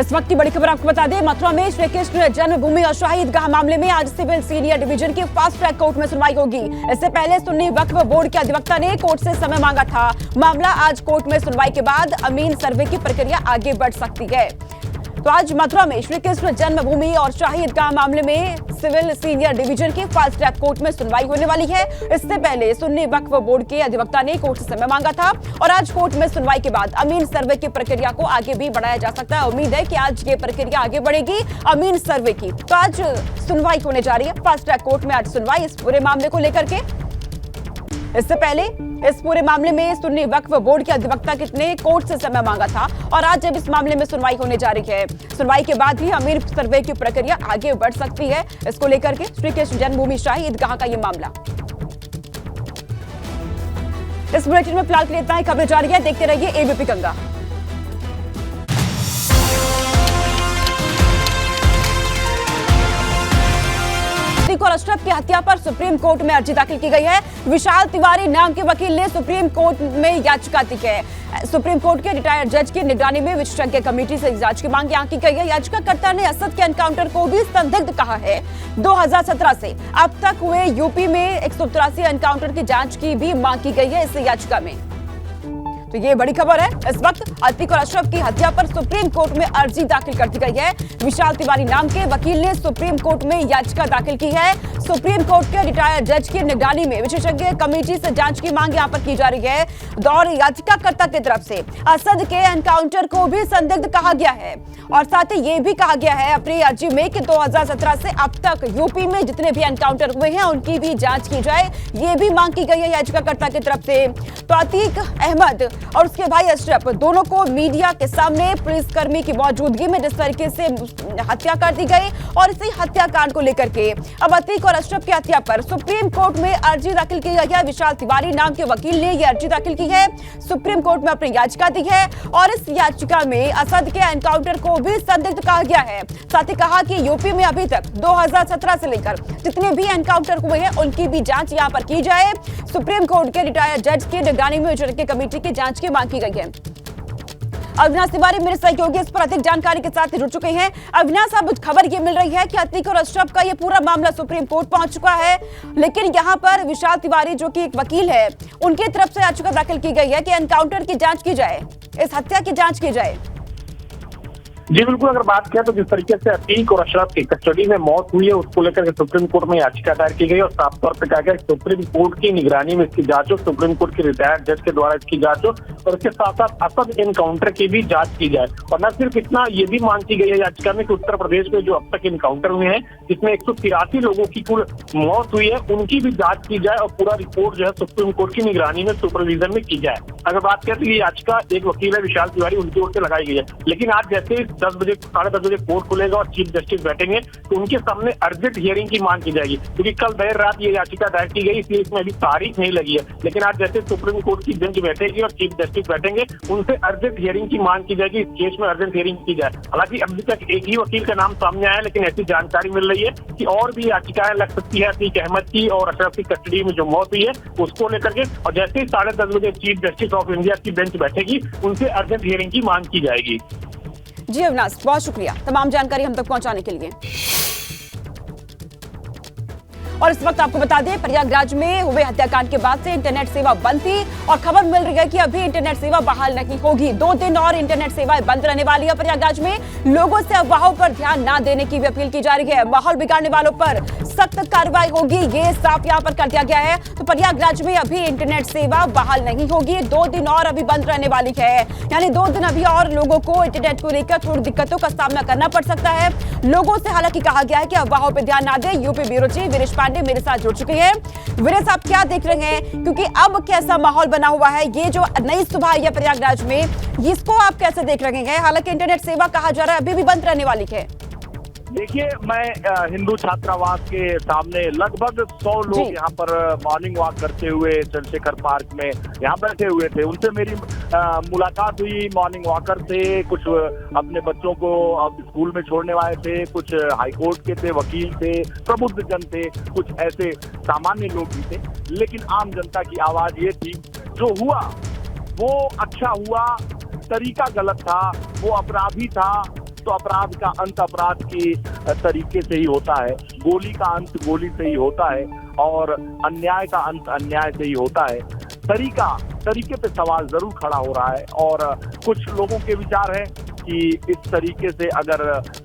इस वक्त की बड़ी खबर आपको बता दें, मथुरा में श्री कृष्ण जन्मभूमि और शाही ईदगाह मामले में आज सिविल सीनियर डिवीजन की फास्ट ट्रैक कोर्ट में सुनवाई होगी। इससे पहले सुन्नी वक्फ बोर्ड के अधिवक्ता ने कोर्ट से समय मांगा था। मामला आज कोर्ट में सुनवाई के बाद अमीन सर्वे की प्रक्रिया आगे बढ़ सकती है। तो आज मथुरा में श्री कृष्ण जन्मभूमि और शाही ईदगाह मामले में सिविल सीनियर डिवीजन की फास्ट ट्रैक कोर्ट में सुनवाई होने वाली है। इससे पहले सुन्नी वक्फ बोर्ड के अधिवक्ता ने कोर्ट से समय मांगा था और आज कोर्ट में सुनवाई के बाद अमीन सर्वे की प्रक्रिया को आगे भी बढ़ाया जा सकता है। उम्मीद है कि आज ये प्रक्रिया आगे बढ़ेगी अमीन सर्वे की। तो आज सुनवाई होने जा रही है फास्ट ट्रैक कोर्ट में, आज सुनवाई इस पूरे मामले को लेकर के। इससे पहले इस पूरे मामले में सुन्नी वक्फ बोर्ड के अधिवक्ता ने कोर्ट से समय मांगा था और आज जब इस मामले में सुनवाई होने जा रही है, सुनवाई के बाद ही अमीन सर्वे की प्रक्रिया आगे बढ़ सकती है। इसको लेकर के श्री कृष्ण जन्मभूमि शाही ईदगाह का ये मामला। इस बुलेटिन में फिलहाल के लिए इतना ही। खबरें जारी है, देखते रहिए एबीपी गंगा। और अशरफ की हत्या पर सुप्रीम कोर्ट में अर्जी दाखिल की गई है। विशाल तिवारी नाम के वकील ने सुप्रीम कोर्ट में याचिका दी है। सुप्रीम कोर्ट के रिटायर्ड जज की निगरानी में विशेषज्ञ कमेटी से जांच की मांग यहाँ की गई है। याचिकाकर्ता ने असद के एनकाउंटर को भी संदिग्ध कहा है। 2017 से अब तक हुए यूपी में 183 एनकाउंटर की जांच की भी मांग की गई है इस याचिका में। तो ये बड़ी खबर है। इस वक्त अतीक और अशरफ की हत्या पर सुप्रीम कोर्ट में अर्जी दाखिल कर दी गई है। विशाल तिवारी नाम के वकील ने सुप्रीम कोर्ट में याचिका दाखिल की है। सुप्रीम कोर्ट के रिटायर्ड जज की निगरानी में विशेषज्ञ कमेटी से जांच की मांग यहां पर की जा रही है। और याचिकाकर्ता की तरफ से असद के एनकाउंटर को भी संदिग्ध कहा गया है और साथ ही ये भी कहा गया है अपनी अर्जी में कि 2017 से अब तक यूपी में जितने भी एनकाउंटर हुए हैं उनकी भी जांच की जाए, ये भी मांग की गई है याचिकाकर्ता की तरफ से। तो अतीक अहमद और उसके भाई अशरफ दोनों को मीडिया के सामने पुलिसकर्मी की मौजूदगी में जिस तरीके से हत्या कर दी गई और इसी हत्याकांड को लेकर के अब अतीक और अशरफ की हत्या पर सुप्रीम कोर्ट में अर्जी दाखिल की गई है। विशाल तिवारी नाम के वकील ने यह अर्जी दाखिल की है, सुप्रीम कोर्ट में अपनी याचिका दी है और इस याचिका में असद के एनकाउंटर को भी संदिग्ध कहा गया है। साथ ही कहा कि यूपी में अभी तक 2017 से लेकर जितने भी एनकाउंटर हुए हैं उनकी भी जांच यहां पर की जाए। सुप्रीम कोर्ट के रिटायर्ड जज की निगरानी में विशेषज्ञ कमेटी की जांच की मांग की गई है। अविनाश तिवारी मेरे सहयोगी इस पर अधिक जानकारी के साथ जुड़ चुके हैं। अविनाश, अब खबर ये मिल रही है कि अतीक और अशरफ का ये पूरा मामला सुप्रीम कोर्ट पहुंच चुका है, लेकिन यहाँ पर विशाल तिवारी जो कि एक वकील है, उनकी तरफ से याचिका दाखिल की गई है कि एनकाउंटर की जांच की जाए, इस हत्या की जांच की जाए। जी बिल्कुल, अगर बात करें तो जिस तरीके से अतीक और अशरफ की कस्टडी में मौत हुई है उसको लेकर सुप्रीम कोर्ट में याचिका दायर की गई और साफ तौर पर कहा गया सुप्रीम कोर्ट की निगरानी में इसकी जांच हो, सुप्रीम कोर्ट के रिटायर्ड जज के द्वारा इसकी जांच हो और इसके साथ साथ असद एनकाउंटर की भी जांच की जाए। और न सिर्फ इतना, ये भी मांग की गई है याचिका में कि उत्तर प्रदेश में जो अब तक एनकाउंटर हुए हैं जिसमें 183 लोगों की कुल मौत हुई है उनकी भी जांच की जाए और पूरा रिपोर्ट जो है सुप्रीम कोर्ट की निगरानी में सुपरविजन में की जाए। अगर बात करें तो ये याचिका एक वकील है विशाल तिवारी, उनकी ओर से लगाई गई है, लेकिन आज जैसे 10 बजे 10:30 बजे कोर्ट खुलेगा और चीफ जस्टिस बैठेंगे तो उनके सामने अर्जेंट हियरिंग की मांग की जाएगी, क्योंकि कल देर रात ये याचिका दायर की गई इसलिए इसमें अभी तारीख नहीं लगी है। लेकिन आज जैसे सुप्रीम कोर्ट की बेंच बैठेगी और चीफ जस्टिस बैठेंगे उनसे अर्जेंट हियरिंग की मांग की जाएगी, इस केस में अर्जेंट हियरिंग की जाए। हालांकि अभी तक एक ही वकील का नाम सामने आया, लेकिन ऐसी जानकारी मिल रही है कि और भी याचिकाएं लग सकती है अतीक अहमद की और अशरफ की कस्टडी में जो मौत हुई है उसको लेकर के। और जैसे ही 10:30 बजे चीफ जस्टिस ऑफ इंडिया की बेंच बैठेगी उनसे अर्जेंट हियरिंग की मांग की जाएगी। जी अविनाश, बहुत शुक्रिया तमाम जानकारी हम तक पहुंचाने के लिए। और इस वक्त आपको बता दें, प्रयागराज में हुए हत्याकांड के बाद से इंटरनेट सेवा बंद थी और खबर मिल रही है कि अभी इंटरनेट सेवा बहाल नहीं होगी। 2 दिन और इंटरनेट सेवा बंद रहने वाली है प्रयागराज में। लोगों से अफवाहों पर ध्यान ना देने की भी अपील की जा रही है। माहौल बिगाड़ने वालों पर सख्त कार्रवाई होगी, ये साफ यहाँ पर कर दिया गया है। तो प्रयागराज में अभी इंटरनेट सेवा बहाल नहीं होगी, 2 दिन और अभी बंद रहने वाली है। यानी 2 दिन अभी और लोगों को इंटरनेट को लेकर थोड़ी दिक्कतों का सामना करना पड़ सकता है। लोगों से हालांकि कहा गया है कि अफवाहों पर ध्यान ना दें। UP bureau chief Viresh Pandey मेरे साथ जुड़ चुके हैं। वीरेश, आप क्या देख रहे हैं, क्योंकि अब कैसा माहौल बना हुआ है, ये जो नई सुबह आई है प्रयागराज में, इसको आप कैसे देख रहे हैं? हालांकि इंटरनेट सेवा कहा जा रहा है अभी भी बंद रहने वाली है। देखिए, मैं हिंदू छात्रावास के सामने लगभग 100 लोग यहाँ पर मॉर्निंग वॉक करते हुए चंद्रशेखर पार्क में यहाँ बैठे हुए थे। उनसे मेरी मुलाकात हुई। मॉर्निंग वॉकर थे, कुछ अपने बच्चों को अब स्कूल में छोड़ने वाले थे, कुछ हाईकोर्ट के थे, वकील थे, प्रबुद्ध जन थे, कुछ ऐसे सामान्य लोग भी थे। लेकिन आम जनता की आवाज ये थी, जो हुआ वो अच्छा हुआ, तरीका गलत था, वो अपराधी था, तो अपराध का अंत अपराध की तरीके से ही होता है, गोली का अंत गोली से ही होता है और अन्याय का अंत अन्याय से ही होता है। तरीके पे सवाल जरूर खड़ा हो रहा है और कुछ लोगों के विचार है कि इस तरीके से अगर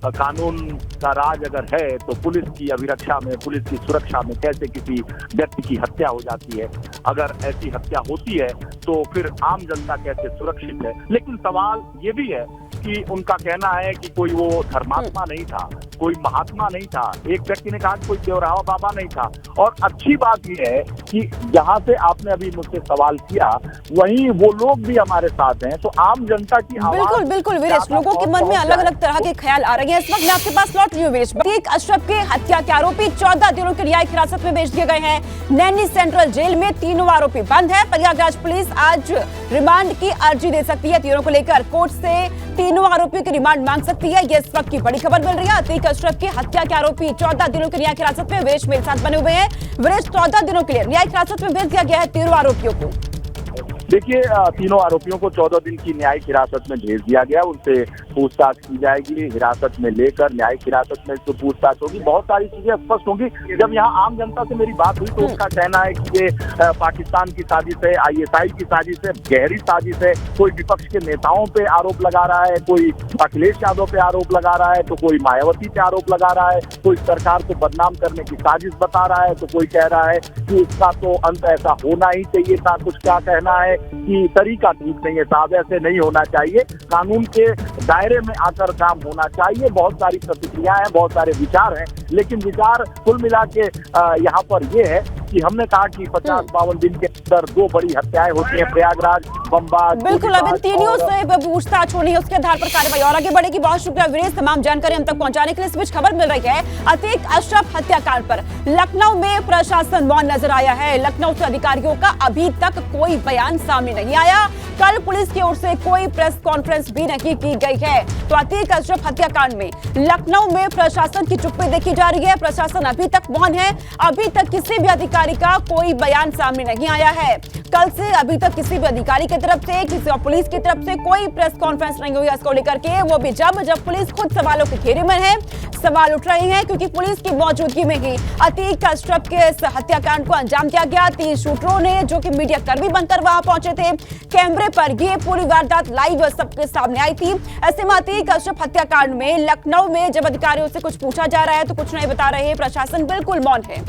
कानून का राज अगर है तो पुलिस की अभिरक्षा में, पुलिस की सुरक्षा में कैसे किसी व्यक्ति की हत्या हो जाती है। अगर ऐसी हत्या होती है तो फिर आम जनता कैसे सुरक्षित है। लेकिन सवाल ये भी है कि उनका कहना है कि कोई वो धर्मात्मा नहीं था, कोई महात्मा नहीं था। एक व्यक्ति ने कहा कि कोई देवरावा बाबा नहीं था। और अच्छी बात यह है कि जहां से आपने अभी मुझसे सवाल किया वहीं वो लोग भी हमारे साथ हैं। तो आम जनता की आवाज बिल्कुल बिल्कुल वीरेश, लोगों के मन में अलग अलग तरह के ख्याल आ रहे हैं। इस वक्त मैं आपके पास लौट रही हूँ वीरेश। अतीक अशरफ के हत्या के आरोपी 14 दिनों की न्यायिक हिरासत में भेज दिए गए हैं। नैनी सेंट्रल जेल में तीनों आरोपी बंद है। प्रयागराज पुलिस आज रिमांड की अर्जी दे सकती है। तीनों को लेकर कोर्ट से तीनों आरोपियों की रिमांड मांग सकती है। ये इस वक्त की बड़ी खबर मिल रही है। अतीक अशरफ की हत्या के आरोपी 14 दिनों की न्यायिक हिरासत में वीरेश मेरे साथ बने हुए हैं। वीरेश, 14 दिनों के लिए न्यायिक हिरासत में भेज दिया गया है तीनों आरोपियों को। देखिए, तीनों आरोपियों को 14 दिन की न्यायिक हिरासत में भेज दिया गया। उनसे पूछताछ की जाएगी। हिरासत में लेकर न्यायिक हिरासत में तो पूछताछ होगी, बहुत सारी चीजें स्पष्ट होंगी। जब यहाँ आम जनता से मेरी बात हुई तो उनका कहना है कि ये पाकिस्तान की साजिश है, ISI की साजिश है, गहरी साजिश है। कोई विपक्ष के नेताओं पे आरोप लगा रहा है, कोई अखिलेश यादव पे आरोप लगा रहा है, तो कोई मायावती पे आरोप लगा रहा है, कोई सरकार को बदनाम करने की साजिश बता रहा है, तो कोई कह रहा है कि इसका तो अंत ऐसा होना ही चाहिए था। कुछ क्या कहना है कि तरीका ठीक नहीं है साहब, ऐसे नहीं होना चाहिए, कानून के दायरे में आकर काम होना चाहिए। बहुत सारी प्रतिक्रियाएं हैं, बहुत सारे विचार हैं, लेकिन विचार कुल मिला के यहाँ पर ये है कि हमने कहा कि 50-52 दिन के अंदर 2 बड़ी हत्याएं होती हैं, प्रयागराज, बमबाग। बिल्कुल, अब इन तीनों से पूछताछ होनी है, उसके आधार पर कार्रवाई और आगे बढ़ेगी। बहुत शुक्रिया वीरेश, तमाम जानकारी हम तक पहुंचाने के लिए। इस बीच खबर मिल रही है अतीक अशरफ हत्याकांड पर लखनऊ में प्रशासन मौन नजर आया है। लखनऊ से अधिकारियों का अभी तक कोई बयान सामने नहीं आया। कल पुलिस की ओर से कोई प्रेस कॉन्फ्रेंस भी नहीं की गई है। तो अतीक अशरफ हत्याकांड में लखनऊ में प्रशासन की चुप्पी देखी जा रही है। प्रशासन अभी तक मौन है। अभी तक किसी भी अधिकारी का कोई बयान सामने नहीं आया है। कल से अभी तक किसी भी अधिकारी की तरफ से, किसी और पुलिस की तरफ से कोई प्रेस कॉन्फ्रेंस नहीं हुई इसको लेकर के, वो भी जब पुलिस खुद सवालों के घेरे में है। सवाल उठ रहे हैं क्योंकि पुलिस की मौजूदगी में ही अतीक अशरफ के इस हत्याकांड को अंजाम दिया गया। 3 शूटरों ने, जो कि मीडिया कर्मी बनकर वहां पहुंचे थे, कैमरे पर ये पूरी वारदात लाइव सबके सामने आई थी। ऐसे में अतीक अशरफ हत्याकांड में लखनऊ में जब अधिकारियों से कुछ पूछा जा रहा है तो कुछ नहीं बता रहे। प्रशासन बिल्कुल मौन है।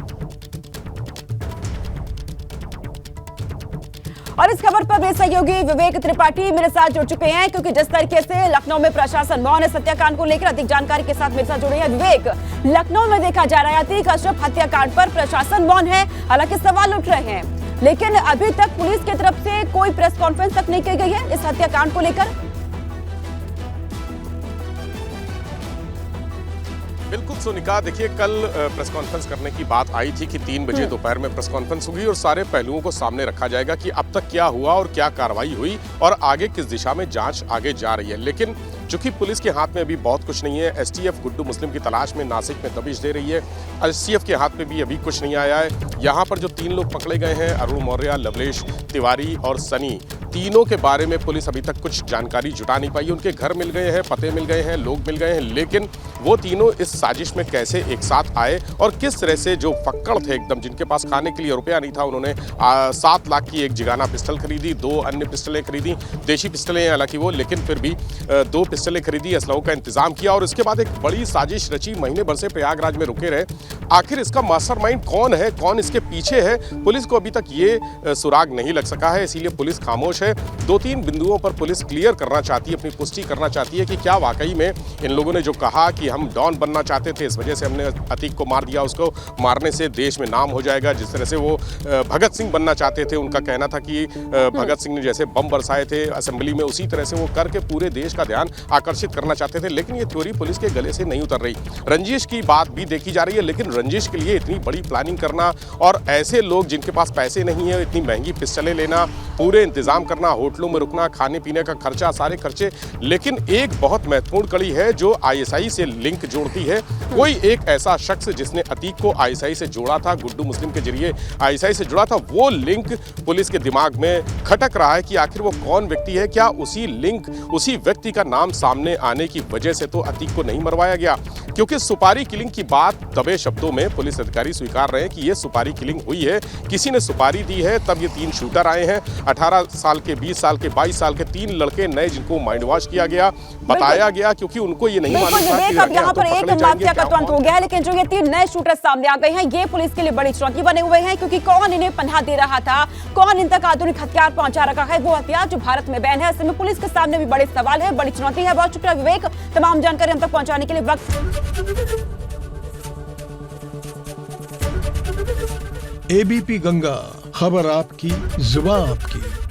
और इस खबर पर मेरे सहयोगी विवेक त्रिपाठी मेरे साथ जुड़ चुके हैं, क्योंकि जिस तरीके से लखनऊ में प्रशासन मौन है सत्याकांड को लेकर, अधिक जानकारी के साथ मेरे साथ जुड़े हैं विवेक। लखनऊ में देखा जा रहा है अतीक अशरफ हत्याकांड पर प्रशासन मौन है, हालांकि सवाल उठ रहे हैं, लेकिन अभी तक पुलिस की तरफ से कोई प्रेस कॉन्फ्रेंस तक नहीं की गई है इस हत्याकांड को लेकर। बिल्कुल सोनिका, देखिए कल प्रेस कॉन्फ्रेंस करने की बात आई थी कि 3 बजे दोपहर में प्रेस कॉन्फ्रेंस होगी और सारे पहलुओं को सामने रखा जाएगा कि अब तक क्या हुआ और क्या कार्रवाई हुई और आगे किस दिशा में जांच आगे जा रही है। लेकिन चूंकि पुलिस के हाथ में अभी बहुत कुछ नहीं है, STF गुड्डू मुस्लिम की तलाश में नासिक में दबिश दे रही है। STF के हाथ में भी अभी कुछ नहीं आया है। यहाँ पर जो 3 लोग पकड़े गए हैं, अरुण मौर्य, लवलेश तिवारी और सनी, तीनों के बारे में पुलिस अभी तक कुछ जानकारी जुटा नहीं पाई। उनके घर मिल गए हैं, पते मिल गए हैं, लोग मिल गए हैं, लेकिन वो तीनों इस साजिश में कैसे एक साथ आए और किस तरह से जो फक्कड़ थे एकदम, जिनके पास खाने के लिए रुपया नहीं था, उन्होंने 7 लाख की एक जिगाना पिस्टल खरीदी, 2 अन्य पिस्टलें खरीदी, देशी पिस्टलें हैं हालांकि वो, लेकिन फिर भी 2 पिस्टलें खरीदी, असलहों का इंतजाम किया और इसके बाद एक बड़ी साजिश रची। महीने भर से प्रयागराज में रुके रहे। आखिर इसका मास्टरमाइंड कौन है, कौन इसके पीछे है, पुलिस को अभी तक ये सुराग नहीं लग सका है, इसीलिए पुलिस खामोश है। 2-3 बिंदुओं पर पुलिस क्लियर करना चाहती है, अपनी पुष्टि करना चाहती है कि क्या वाकई में इन लोगों ने जो कहा कि हम डॉन बनना चाहते थे, इस वजह से हमने अतीक को मार दिया, उसको मारने से देश में नाम हो जाएगा। जिस तरह से वो भगत सिंह बनना चाहते थे, उनका कहना था कि भगत सिंह ने जैसे बम बरसाए थे असेंबली में, उसी तरह से वो करके पूरे देश का ध्यान आकर्षित करना चाहते थे। लेकिन ये थ्योरी पुलिस के गले से नहीं उतर रही। रंजिश की बात भी देखी जा रही है, लेकिन रंजिश के लिए इतनी बड़ी प्लानिंग करना और ऐसे लोग जिनके पास पैसे नहीं है, इतनी महंगी पिस्टलें लेना, पूरे इंतजाम करना, होटलों में रुकना, खाने पीने का खर्चा, सारे खर्चे। लेकिन एक बहुत महत्वपूर्ण कड़ी है जो आईएसआई से लिंक जोड़ती है। कोई एक ऐसा शख्स जिसने अतीक को आईएसआई से जोड़ा था, गुड्डू मुस्लिम के जरिए आईएसआई से जुड़ा था, वो लिंक पुलिस के दिमाग में खटक रहा है कि आखिर वो कौन व्यक्ति है। क्या उसी लिंक, उसी व्यक्ति का नाम सामने आने की वजह से तो अतीक को नहीं मरवाया गया? क्योंकि सुपारी किलिंग की बात दबे शब्दों में पुलिस अधिकारी स्वीकार रहे हैं कि ये सुपारी किलिंग हुई है, किसी ने सुपारी दी है, तब ये 3 शूटर आए हैं। 18 साल के, 20 साल के, 22 साल के 3 लड़के नए, जिनको माइंड वॉश किया गया, बताया गया, क्योंकि उनको ये नहीं मालूम था कि अब यहाँ पर एक माफिया का तुरंत हो गया है। लेकिन जो ये 3 नए शूटर सामने आ गए हैं, ये पुलिस के लिए बड़ी चुनौती बने हुए हैं, क्योंकि कौन इन्हें पनाह दे रहा था, कौन इन तक आधुनिक हथियार पहुंचा रखा है, वो हथियार जो भारत में बैन है। ऐसे में पुलिस के सामने भी बड़े सवाल है, बड़ी चुनौती है। बहुत शुक्रिया विवेक, तमाम जानकारी हम तक पहुंचाने के लिए। एबीपी गंगा, खबर आपकी, जुबान आपकी।